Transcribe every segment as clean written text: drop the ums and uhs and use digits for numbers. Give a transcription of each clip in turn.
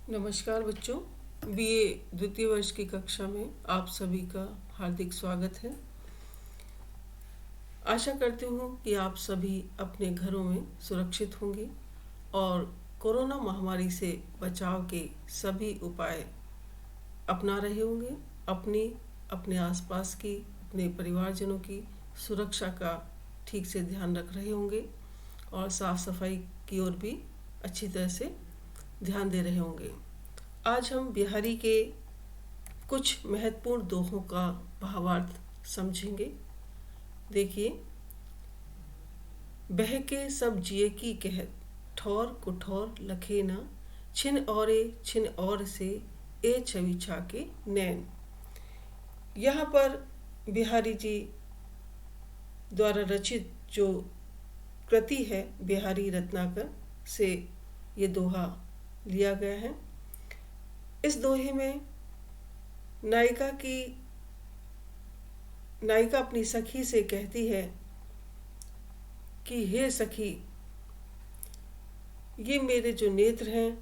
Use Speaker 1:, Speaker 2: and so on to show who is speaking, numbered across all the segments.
Speaker 1: नमस्कार बच्चों। बीए द्वितीय वर्ष की कक्षा में आप सभी का हार्दिक स्वागत है। आशा करती हूँ कि आप सभी अपने घरों में सुरक्षित होंगे और कोरोना महामारी से बचाव के सभी उपाय अपना रहे होंगे। अपनी अपने आसपास की अपने परिवारजनों की सुरक्षा का ठीक से ध्यान रख रहे होंगे और साफ सफाई की ओर भी अच्छी तरह से ध्यान दे रहे होंगे। आज हम बिहारी के कुछ महत्वपूर्ण दोहों का भावार्थ समझेंगे। देखिए, बह के सब जिए की कहत, ठौर कुठौर लखे न, छिन और से ए छवि छाके नैन। यहाँ पर बिहारी जी द्वारा रचित जो कृति है बिहारी रत्नाकर से ये दोहा लिया गया है। इस दोहे में नायिका अपनी सखी से कहती है कि हे सखी, ये मेरे जो नेत्र हैं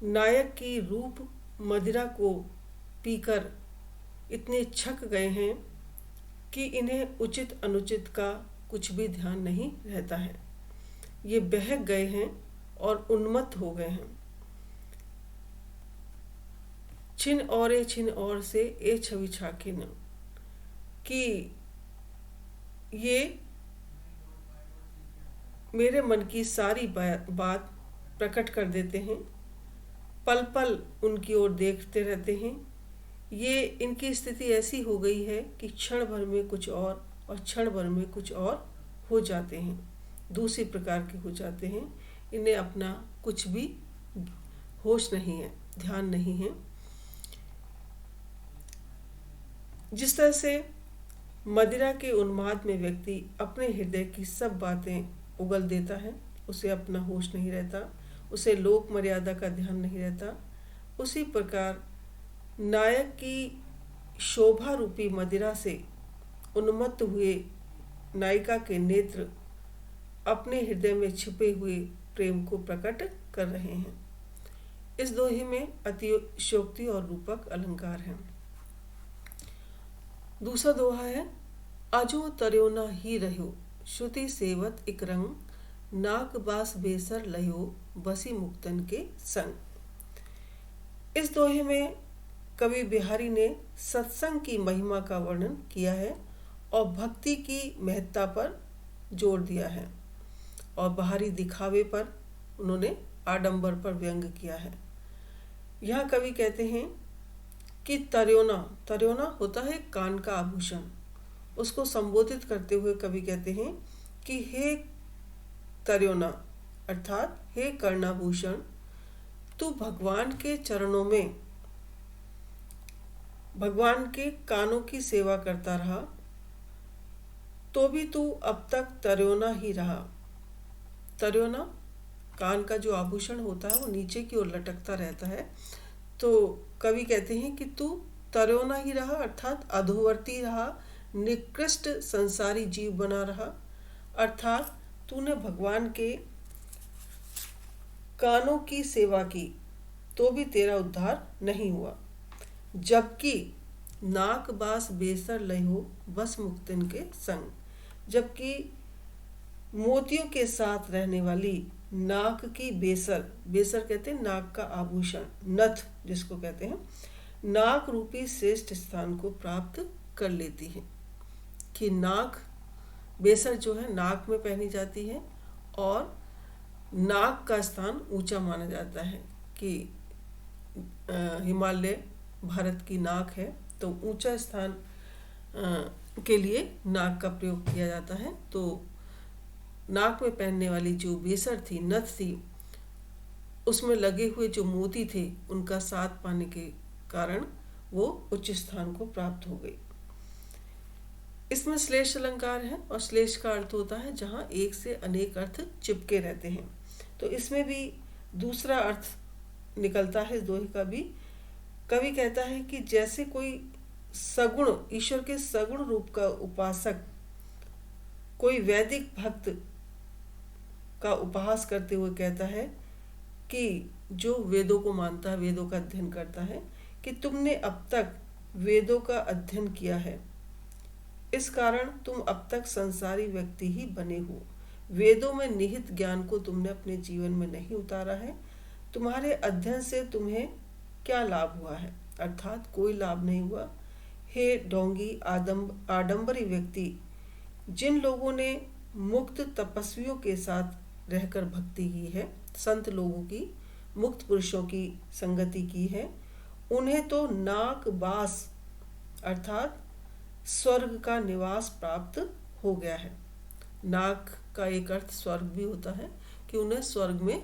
Speaker 1: नायक की रूप मदिरा को पीकर इतने छक गए हैं कि इन्हें उचित अनुचित का कुछ भी ध्यान नहीं रहता है। ये बहक गए हैं और उन्मत्त हो गए हैं। छिन और से ए छवि छाके न, कि ये मेरे मन की सारी बात प्रकट कर देते हैं। पल पल उनकी ओर देखते रहते हैं। ये इनकी स्थिति ऐसी हो गई है कि क्षण भर में कुछ और क्षण भर में कुछ और हो जाते हैं, दूसरी प्रकार के हो जाते हैं। इन्हें अपना कुछ भी होश नहीं है, ध्यान नहीं है। जिस तरह से मदिरा के उन्माद में व्यक्ति अपने हृदय की सब बातें उगल देता है, उसे अपना होश नहीं रहता, उसे लोक मर्यादा का ध्यान नहीं रहता, उसी प्रकार नायक की शोभा रूपी मदिरा से उन्मत्त हुए नायिका के नेत्र अपने हृदय में छिपे हुए प्रेम को प्रकट कर रहे हैं। इस दोहे में अतिशयोक्ति और रूपक अलंकार हैं। दूसरा दोहा है, अजो तर्यो न ही रहो, श्रुति सेवत इक रंग, नाक बास बेसर लयो, बसी मुक्तन के संग। इस दोहे में कवि बिहारी ने सत्संग की महिमा का वर्णन किया है और भक्ति की महत्ता पर जोर दिया है और बाहरी दिखावे पर उन्होंने आडंबर पर व्यंग किया है। यहाँ कवि कहते हैं कि तर्योना होता है कान का आभूषण। उसको संबोधित करते हुए कवि कहते हैं कि हे तर्योना, अर्थात हे कर्णाभूषण, तू भगवान के चरणों में भगवान के कानों की सेवा करता रहा, तो भी तू अब तक तर्योना ही रहा। तर्योना कान का जो आभूषण होता है वो नीचे की ओर लटकता रहता है। तो कवि कहते हैं कि तू तर्योना ही रहा, अर्थात अधोवर्ती रहा, निकृष्ट संसारी जीव बना रहा। अर्थात तूने भगवान के कानों की सेवा की तो भी तेरा उद्धार नहीं हुआ। जबकि नाक बास बेसर लयो, बस मुक्तिन के संग, जबकि मोतियों के साथ रहने वाली नाक की बेसर कहते हैं नाक का आभूषण, नथ जिसको कहते हैं, नाक रूपी श्रेष्ठ स्थान को प्राप्त कर लेती है। कि नाक बेसर जो है नाक में पहनी जाती है और नाक का स्थान ऊंचा माना जाता है कि हिमालय भारत की नाक है, तो ऊंचा स्थान के लिए नाक का प्रयोग किया जाता है। तो नाक में पहनने वाली जो बेसर थी, नथ थी, उसमें लगे हुए जो मोती थे उनका साथ पाने के कारण वो उच्च स्थान को प्राप्त हो गई। इसमें श्लेष अलंकार है और श्लेष का अर्थ होता है जहाँ एक से अनेक अर्थ चिपके रहते हैं। तो इसमें भी दूसरा अर्थ निकलता है इस दोहे का भी। कवि कहता है कि जैसे कोई सगुण ईश्वर के सगुण रूप का उपासक कोई वैदिक भक्त का उपहास करते हुए कहता है कि जो वेदों को मानता है, वेदों का अध्ययन करता है, कि तुमने अब तक वेदों का अध्ययन किया है, इस कारण तुम अब तक संसारी व्यक्ति ही बने हो। वेदों में निहित ज्ञान को तुमने अपने जीवन में नहीं उतारा है। तुम्हारे अध्ययन से तुम्हें क्या लाभ हुआ है? अर्थात कोई लाभ नहीं हुआ। हे ढोंगी आडंबरी व्यक्ति, जिन लोगों ने मुक्त तपस्वियों के साथ रहकर भक्ति की है, संत लोगों की, मुक्त पुरुषों की संगति की है, उन्हें तो नाक बास अर्थात स्वर्ग का निवास प्राप्त हो गया है। नाक का एक अर्थ स्वर्ग भी होता है, कि उन्हें स्वर्ग में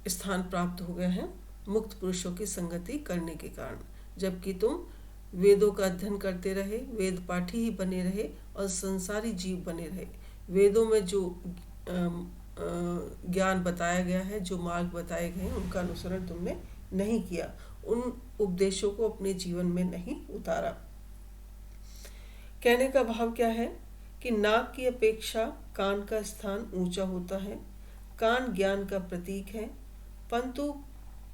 Speaker 1: स्थान प्राप्त हो गया है मुक्त पुरुषों की संगति करने के कारण। जबकि तुम वेदों का अध्ययन करते रहे, वेद पाठी ही बने रहे और संसारी जीव बने रहे। वेदों में जो ज्ञान बताया गया है, जो मार्ग बताए गए हैं, उनका अनुसरण तुमने नहीं किया, उन उपदेशों को अपने जीवन में नहीं उतारा। कहने का भाव क्या है कि नाक की अपेक्षा कान का स्थान ऊंचा होता है। कान ज्ञान का प्रतीक है, परंतु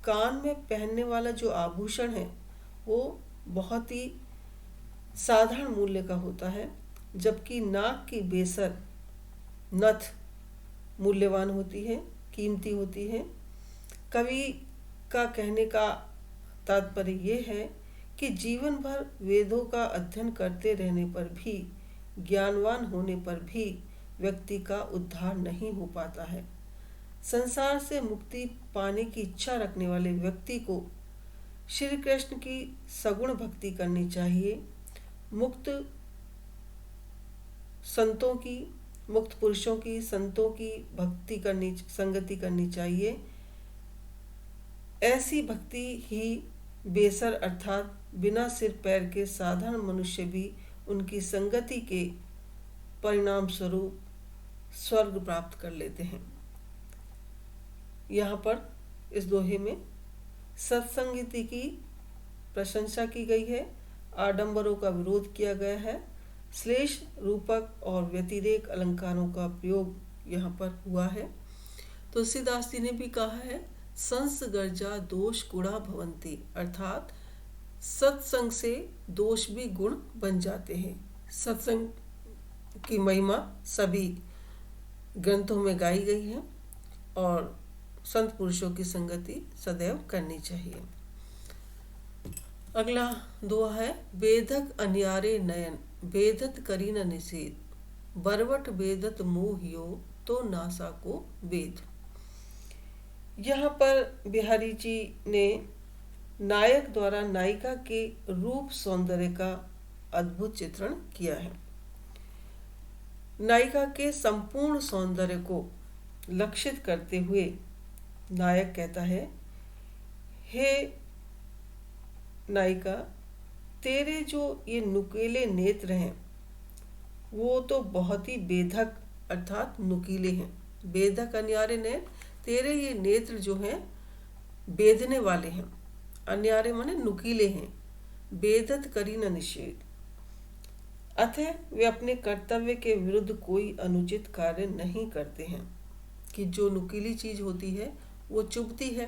Speaker 1: कान में पहनने वाला जो आभूषण है वो बहुत ही साधारण मूल्य का होता है, जबकि नाक की बेसर नथ मूल्यवान होती है, कीमती होती है। कवि का कहने का तात्पर्य ये है कि जीवन भर वेदों का अध्ययन करते रहने पर भी, ज्ञानवान होने पर भी व्यक्ति का उद्धार नहीं हो पाता है। संसार से मुक्ति पाने की इच्छा रखने वाले व्यक्ति को श्री कृष्ण की सगुण भक्ति करनी चाहिए। मुक्त संतों की, मुक्त पुरुषों की, संतों की संगति करनी चाहिए। ऐसी भक्ति ही बेसर अर्थात बिना सिर पैर के साधारण मनुष्य भी उनकी संगति के परिणाम स्वरूप स्वर्ग प्राप्त कर लेते हैं। यहाँ पर इस दोहे में सत्संगति की प्रशंसा की गई है, आडंबरों का विरोध किया गया है, श्लेष रूपक और व्यतिरेक अलंकारों का प्रयोग यहाँ पर हुआ है। तुलसीदास जी ने भी कहा है, संसर्गजा दोष गुणा भवन्ति, अर्थात सत्संग से दोष भी गुण बन जाते हैं। सत्संग की महिमा सभी ग्रंथों में गाई गई है और संत पुरुषों की संगति सदैव करनी चाहिए। अगला दुआ है, बेधक अनियारे नयन, बेधत करी न निषेध, बरवट बेदत मोहियो, तो नासा को वेद। यहाँ पर बिहारी जी ने नायक द्वारा नायिका के रूप सौंदर्य का अद्भुत चित्रण किया है। नायिका के संपूर्ण सौंदर्य को लक्षित करते हुए नायक कहता है, हे नायिका, तेरे जो ये नुकीले नेत्र हैं वो तो बहुत ही बेधक अर्थात नुकीले हैं। बेधक अन्यारे नेत्र, तेरे ये नेत्र जो हैं बेधने वाले हैं। अन्यारे माने नुकीले हैं। बेधत करी न निषेध, अतः वे अपने कर्तव्य के विरुद्ध कोई अनुचित कार्य नहीं करते हैं। कि जो नुकीली चीज होती है वो चुभती है,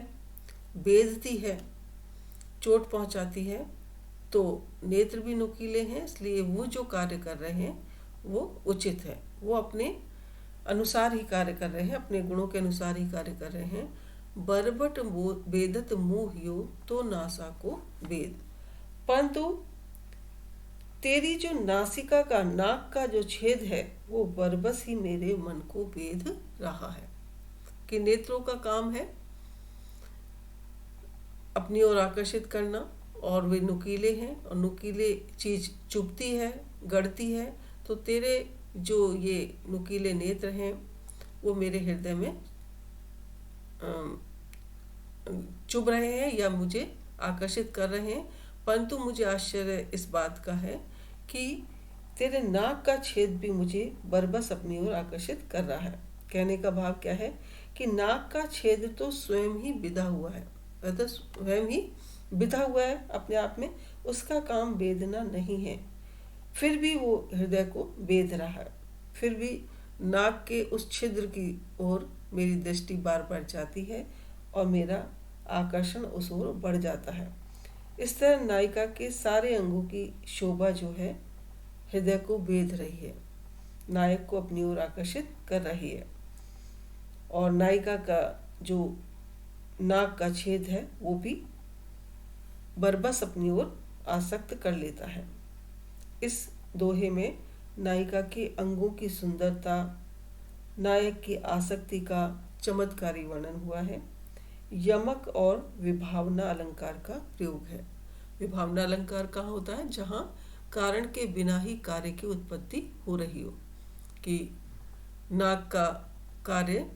Speaker 1: बेधती है, चोट पहुंचाती है, तो नेत्र भी नुकीले हैं, इसलिए वो जो कार्य कर रहे हैं वो उचित है। वो अपने अनुसार ही कार्य कर रहे हैं, अपने गुणों के अनुसार ही कार्य कर रहे हैं। बरबट बेदत मोहियो, तो नासा को वेद, परंतु तेरी जो नासिका का, नाक का जो छेद है वो बरबस ही मेरे मन को वेध रहा है। कि नेत्रों का काम है अपनी ओर आकर्षित करना, और वे नुकीले हैं और नुकीले चीज चुभती है, गढ़ती है, तो तेरे जो ये नुकीले नेत्र हैं वो मेरे हृदय में चुभ रहे हैं या मुझे आकर्षित कर रहे हैं। परंतु मुझे आश्चर्य इस बात का है कि तेरे नाक का छेद भी मुझे बरबस अपनी ओर आकर्षित कर रहा है। कहने का भाव क्या है कि नाक का छेद तो स्वयं ही बिधा हुआ है, अतः स्वयं ही बिधा हुआ है अपने आप में, उसका काम वेदना नहीं है, फिर भी वो हृदय को वेध रहा है। फिर भी नाक के उस छिद्र की ओर मेरी दृष्टि बार बार जाती है और मेरा आकर्षण उस ओर बढ़ जाता है। इस तरह नायिका के सारे अंगों की शोभा जो है हृदय को भेद रही है, नायक को अपनी ओर आकर्षित कर रही है, और नायिका का जो नाक का छेद है वो भी बरबस अपनी ओर आसक्त कर लेता है। इस दोहे में नायिका के अंगों की सुंदरता, नायक की आसक्ति का चमत्कारी वर्णन हुआ है। यमक और विभावना अलंकार का प्रयोग है। विभावना अलंकार कहाँ होता है? जहाँ कारण के बिना ही कार्य की उत्पत्ति हो रही हो, कि नाक का कार्य,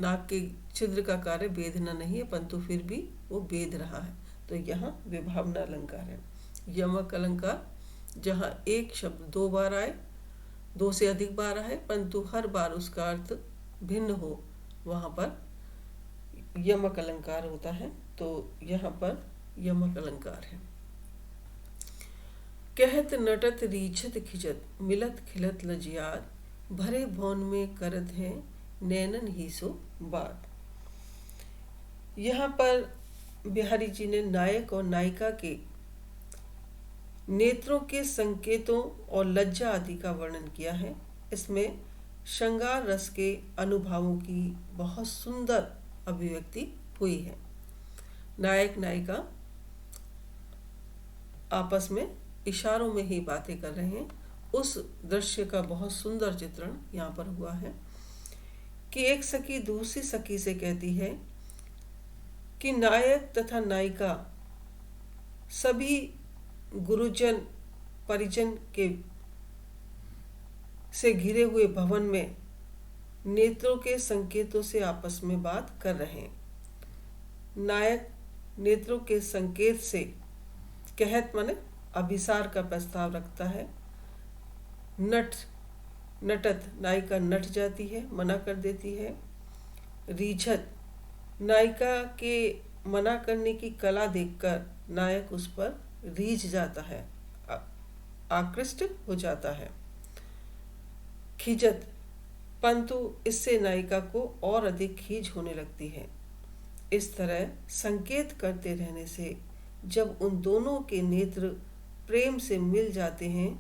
Speaker 1: नाक के छिद्र का कार्य वेदना नहीं है, परंतु फिर भी वो वेद रहा है, तो यहाँ विभावना अलंकार है। यमक अलंकार जहाँ एक शब्द दो बार आए, दो से अधिक बार आए, परंतु हर बार उसका अर्थ भिन्न हो, वहाँ पर यमक अलंकार होता है। तो यहाँ पर यमक अलंकार है। कहत नटत रीछत खिचत, मिलत खिलत लजियार, भरे भौन में करत हैं नैनन ही सो बात। यहाँ पर बिहारी जी ने नायक और नायिका के नेत्रों के संकेतों और लज्जा आदि का वर्णन किया है। इसमें श्रृंगार रस के अनुभवों की बहुत सुंदर अभिव्यक्ति हुई है। नायक नायिका आपस में इशारों में ही बातें कर रहे हैं। उस दृश्य का बहुत सुंदर चित्रण यहाँ पर हुआ है कि एक सखी दूसरी सखी से कहती है कि नायक तथा नायिका सभी गुरुजन परिजन के से घिरे हुए भवन में नेत्रों के संकेतों से आपस में बात कर रहे हैं। नायक नेत्रों के संकेत से कहत माने अभिसार का प्रस्ताव रखता है। नट नटत नायिका नट जाती है, मना कर देती है। रीझत नायिका के मना करने की कला देखकर नायक उस पर रीझ जाता है, आकृष्ट हो जाता है। खिजत परंतु इससे नायिका को और अधिक खींच होने लगती है। इस तरह संकेत करते रहने से जब उन दोनों के नेत्र प्रेम से मिल जाते हैं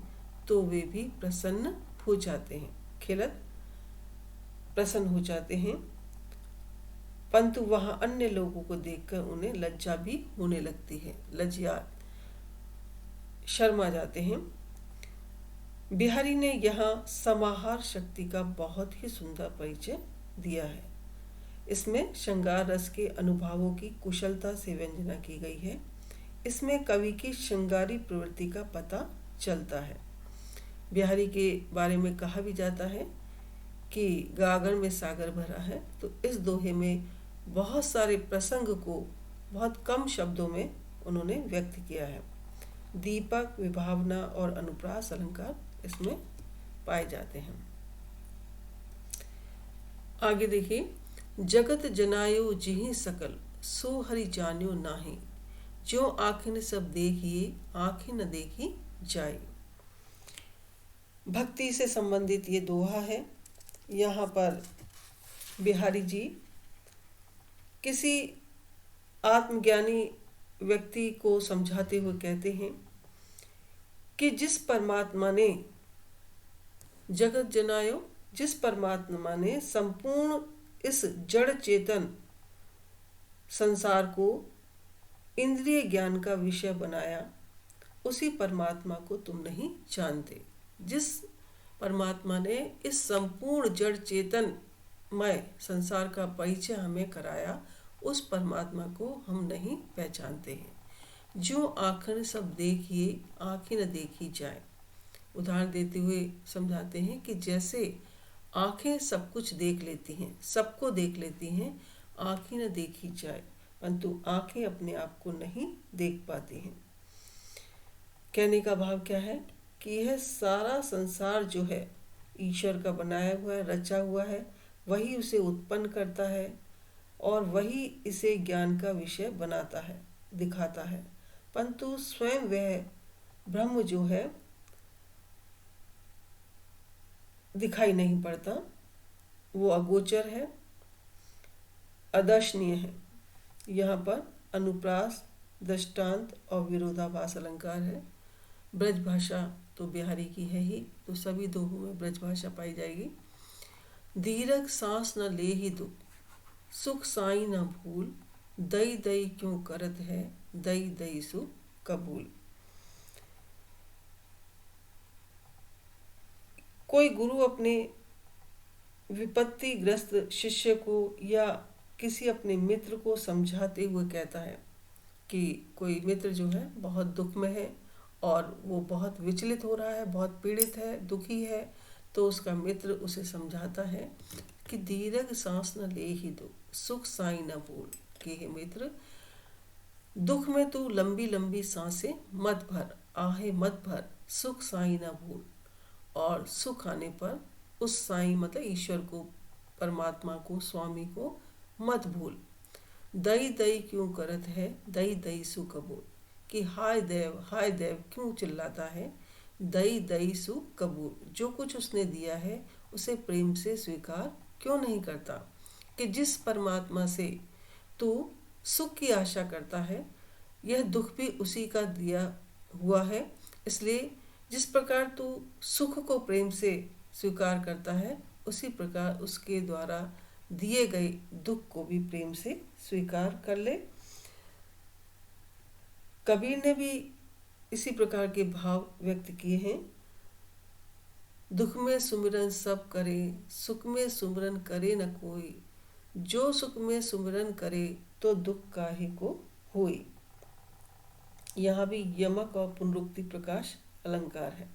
Speaker 1: तो वे भी प्रसन्न हो जाते हैं। खिलत प्रसन्न हो जाते हैं, परंतु वहां अन्य लोगों को देखकर उन्हें लज्जा भी होने लगती है, लज्जा शर्मा जाते हैं। बिहारी ने यहाँ समाहार शक्ति का बहुत ही सुंदर परिचय दिया है। इसमें श्रृंगार रस के अनुभवों की कुशलता से व्यंजना की गई है। इसमें कवि की श्रृंगारी प्रवृत्ति का पता चलता है। बिहारी के बारे में कहा भी जाता है कि गागर में सागर भरा है। तो इस दोहे में बहुत सारे प्रसंग को बहुत कम शब्दों में उन्होंने व्यक्त किया है। दीपक, विभावना और अनुप्रास अलंकार इसमें पाए जाते हैं। आगे देखिए, जगत जनायो जिहि सकल, सो हरि जान्यो नाही, जो आँखें सब देखिए आँखें न देखी जाए। भक्ति से संबंधित ये दोहा है। यहाँ पर बिहारी जी किसी आत्मज्ञानी व्यक्ति को समझाते हुए कहते हैं कि जिस परमात्मा ने जगत जनायो, जिस परमात्मा ने संपूर्ण इस जड़ चेतन संसार को इंद्रिय ज्ञान का विषय बनाया, उसी परमात्मा को तुम नहीं जानते। जिस परमात्मा ने इस संपूर्ण जड़ चेतनमय संसार का परिचय हमें कराया, उस परमात्मा को हम नहीं पहचानते हैं। जो आँखें सब देखिए आँखें न देखी जाए। उदाहरण देते हुए समझाते हैं कि जैसे आँखें सब कुछ देख लेती हैं, सबको देख लेती हैं, आँखें न देखी जाए, परंतु आँखें अपने आप को नहीं देख पाती हैं। कहने का भाव क्या है कि यह सारा संसार जो है ईश्वर का बनाया हुआ है, रचा हुआ है, वही उसे उत्पन्न करता है और वही इसे ज्ञान का विषय बनाता है, दिखाता है, परंतु स्वयं वह ब्रह्म जो है दिखाई नहीं पड़ता, वो अगोचर है। अदर्शनीय है। यहाँ पर अनुप्रास, दृष्टांत और विरोधाभास अलंकार है। ब्रज भाषा तो बिहारी की है ही, तो सभी दोहों में ब्रज भाषा पाई जाएगी। दीर्घ सांस न ले ही दुख, सुख साई न भूल, दई दई क्यों करत है, दई दई सुख कबूल। कोई गुरु अपने विपत्तिग्रस्त शिष्य को या किसी अपने मित्र को समझाते हुए कहता है कि कोई मित्र जो है बहुत दुख में है और वो बहुत विचलित हो रहा है, बहुत पीड़ित है, दुखी है, तो उसका मित्र उसे समझाता है कि दीर्घ सांस न ले ही दुख, सुख साई न भूल, कि हे मित्र, दुख में तू लंबी लंबी सांसें मत भर, आहे मत भर, सुख साई न भूल, और सुख आने पर उस साई मतलब ईश्वर को, परमात्मा को, स्वामी को मत भूल। दई दई क्यों करत है, दई दई सु कबूल, कि हाय देव क्यों चिल्लाता है, दई दई सु कबूल, जो कुछ उसने दिया है उसे प्रेम से स्वीकार क्यों नहीं करता। कि जिस परमात्मा से तू सुख की आशा करता है, यह दुख भी उसी का दिया हुआ है, इसलिए जिस प्रकार तू सुख को प्रेम से स्वीकार करता है, उसी प्रकार उसके द्वारा दिए गए दुख को भी प्रेम से स्वीकार कर ले। कबीर ने भी इसी प्रकार के भाव व्यक्त किए हैं। दुख में सुमिरन सब करे, सुख में सुमिरन करे न कोई, जो सुख में सुमिरन करे तो दुख काहे को होई। यहाँ भी यमक और पुनरुक्ति प्रकाश अलंकार है।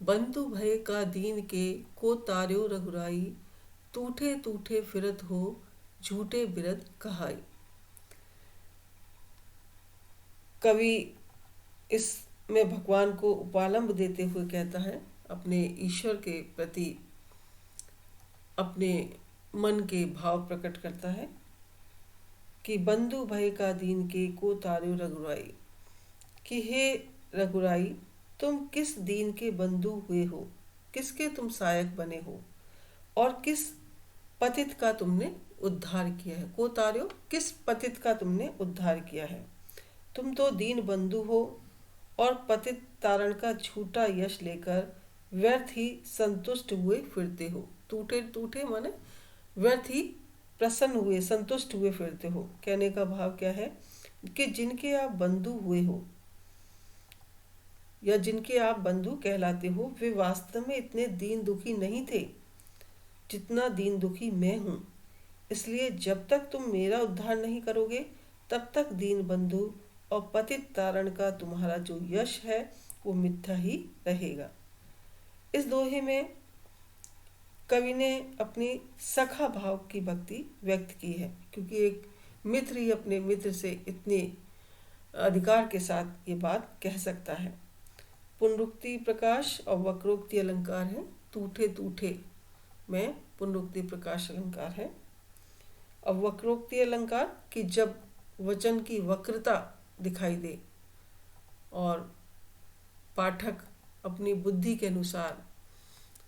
Speaker 1: बंधु भय का दीन के को तार्यो रघुराई, टूठे टूठे फिरत हो झूठे बिरद कहाई। कवि इसमें भगवान को उपालंब देते हुए कहता है, अपने ईश्वर के प्रति अपने मन के भाव प्रकट करता है कि बंधु भय का दीन के को तार्यो रघुराई, कि हे रघुराई, तुम किस दीन के बंधु हुए हो, किसके तुम सहायक बने हो, और किस पतित का तुमने उद्धार किया है। को तार्यो, किस पतित का तुमने उद्धार किया है। तुम तो दीन बंधु हो और पतित तारण का झूठा यश लेकर व्यर्थ ही संतुष्ट हुए फिरते हो। टूटे टूटे माने व्यर्थ ही प्रसन्न हुए, संतुष्ट हुए फिरते हो। कहने का भाव क्या है कि जिनके आप बंधु हुए हो या जिनके आप बंधु कहलाते हो, वे वास्तव में इतने दीन दुखी नहीं थे जितना दीन दुखी मैं हूँ। इसलिए जब तक तुम मेरा उद्धार नहीं करोगे, तब तक दीन बंधु और पतित तारण का तुम्हारा जो यश है वो मिथ्या ही रहेगा। इस दोहे में कवि ने अपनी सखा भाव की भक्ति व्यक्त की है, क्योंकि एक मित्र ही अपने मित्र से इतने अधिकार के साथ ये बात कह सकता है। पुनरुक्ति प्रकाश और वक्रोक्ति अलंकार है। टूठे टूठे में पुनरुक्ति प्रकाश अलंकार है। अब वक्रोक्ति अलंकार कि जब वचन की वक्रता दिखाई दे और पाठक अपनी बुद्धि के अनुसार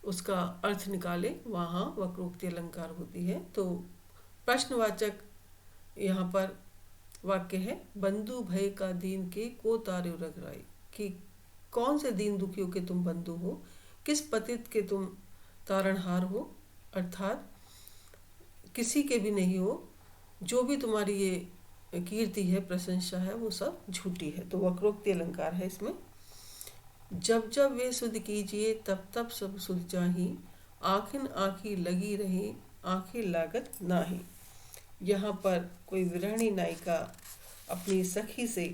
Speaker 1: उसका अर्थ निकाले, वहाँ वक्रोक्ति अलंकार होती है। तो प्रश्नवाचक यहाँ पर वाक्य है, बंधु भय का दीन के को तार्यो रघुराई, कि कौन से दीन दुखियों के तुम बंधु हो, किस पतित के तुम तारणहार हो, अर्थात किसी के भी नहीं हो। जो भी तुम्हारी ये कीर्ति है, प्रशंसा है, वो सब झूठी है। तो वक्रोक्ति अलंकार है इसमें। जब जब वे सुध कीजिए, तब तब सब सुध जाही, आखिन आँखी लगी रहे, आँखें लागत नाही। यहाँ पर कोई विरहणी नायिका अपनी सखी से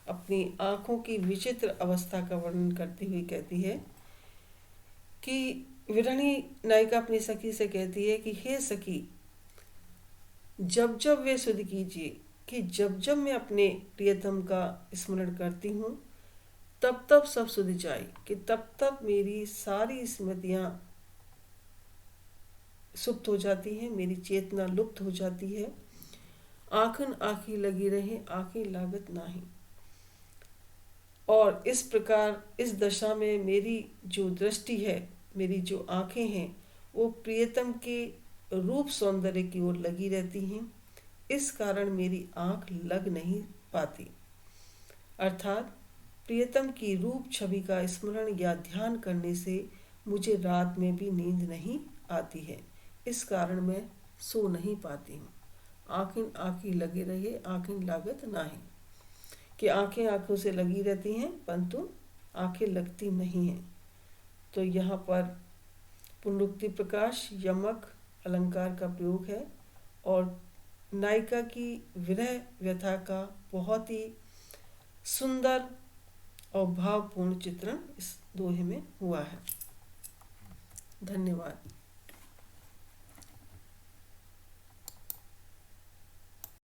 Speaker 1: अपनी आँखों की विचित्र अवस्था का वर्णन करती हुई कहती है कि विरहणी नायिका अपनी सखी से कहती है कि हे सखी, जब जब वे सुध कीजिए, कि जब जब मैं अपने प्रियतम का स्मरण करती हूँ, तब तब सब सुध जाए, कि तब तब मेरी सारी स्मृतियाँ सुप्त हो जाती हैं, मेरी चेतना लुप्त हो जाती है। आँखन आँखी लगी रहे, आँखें लागत नाही। और इस प्रकार इस दशा में मेरी जो दृष्टि है, मेरी जो आंखें हैं, वो प्रियतम के रूप सौंदर्य की ओर लगी रहती हैं। इस कारण मेरी आंख लग नहीं पाती। अर्थात प्रियतम की रूप छवि का स्मरण या ध्यान करने से मुझे रात में भी नींद नहीं आती है। इस कारण मैं सो नहीं पाती हूँ। आँखें आँखें लगे रहे, आँखें लागत नाही, कि आँखें आँखों से लगी रहती हैं परंतु आँखें लगती नहीं हैं। तो यहाँ पर पुनरुक्ति प्रकाश यमक अलंकार का प्रयोग है और नायिका की विरह व्यथा का बहुत ही सुंदर और भावपूर्ण चित्रण इस दोहे में हुआ है। धन्यवाद।